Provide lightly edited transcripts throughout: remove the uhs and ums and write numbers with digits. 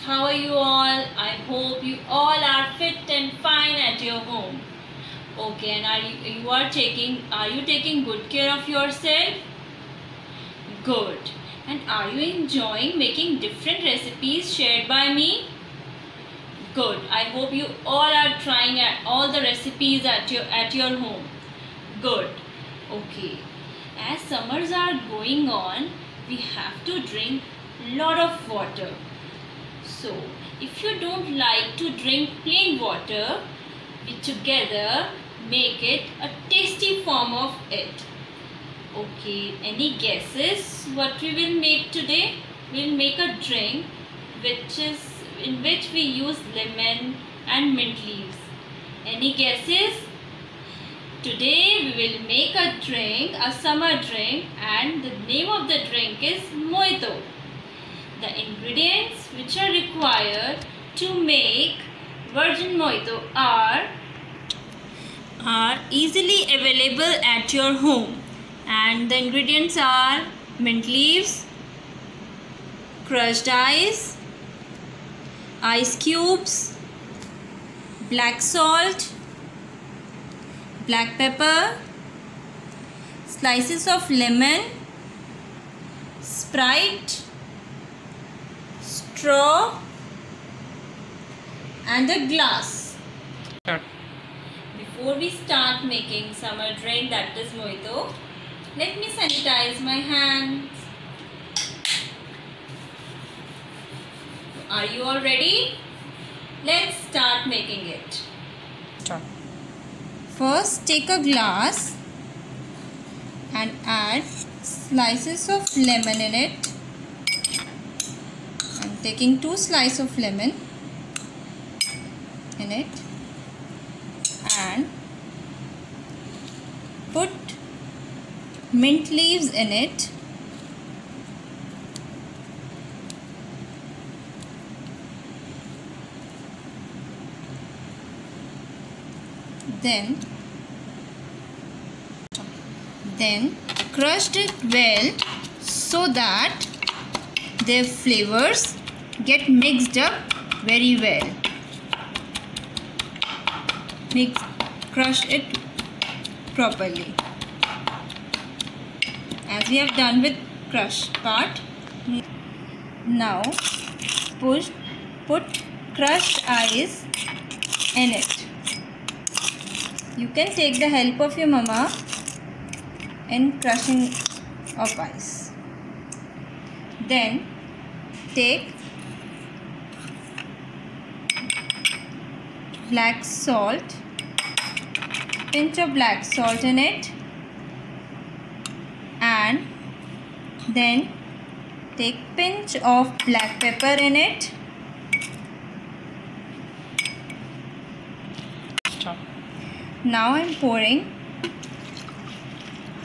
how are you all? I hope you all are fit and fine at your home. Okay, and are you taking good care of yourself? Good. And are you enjoying making different recipes shared by me? Good. I hope you all are trying all the recipes at your home. Good. Okay. As summers are going on, we have to drink lot of water. So, if you don't like to drink plain water, we together make it a tasty form of it. Okay, any guesses what we will make today? We'll make a drink in which we use lemon and mint leaves. Any guesses? Today we will make a drink, a summer drink, and the name of the drink is Mojito. The ingredients which are required to make virgin mojito are easily available at your home, and the ingredients are mint leaves, crushed ice cubes, black salt, black pepper, slices of lemon, Sprite, straw and a glass. Before we start making summer drink, that is mojito, let me sanitize my hands. Are you all ready? Let's start making it. First, take a glass and add slices of lemon in it. I'm taking 2 slices of lemon in it and put mint leaves in it. Then crushed it well so that their flavors get mixed up very well. Crush it properly as we have done with crush part. Now put crushed ice in it. You can take the help of your mama in crushing of ice. Then take black salt, pinch of black salt in it, and then take pinch of black pepper in it. Now I am pouring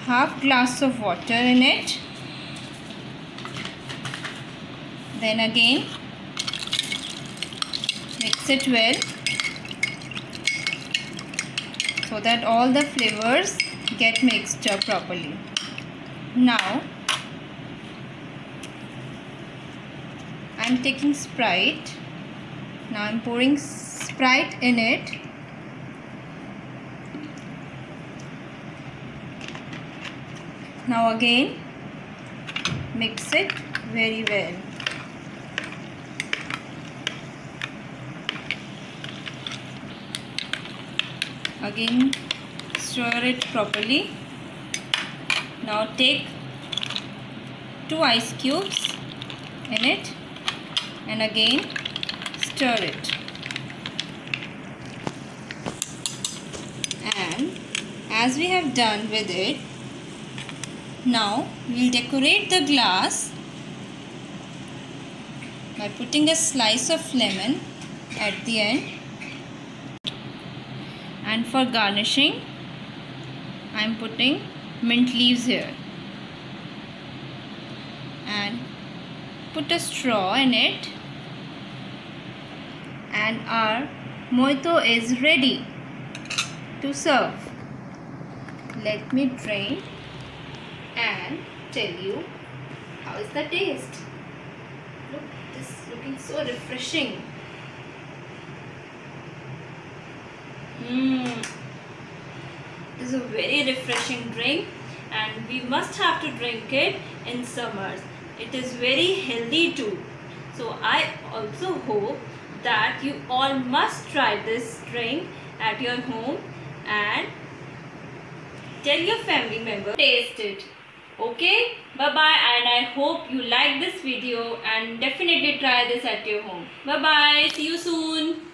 half glass of water in it. Then again mix it well so that all the flavors get mixed up properly. Now I am taking Sprite. Now I am pouring Sprite in it. Now again mix it very well. Again stir it properly. Now take 2 ice cubes in it and again stir it. And as we have done with it, now we will decorate the glass by putting a slice of lemon at the end. And for garnishing, I am putting mint leaves here. And put a straw in it. And our mojito is ready to serve. Let me drain and tell you how is the taste. Look looking so refreshing. It is a very refreshing drink, and we must have to drink it in summers. It is very healthy too. So I also hope that you all must try this drink at your home and tell your family member taste it. Okay, bye bye, and I hope you like this video and definitely try this at your home. Bye bye, see you soon.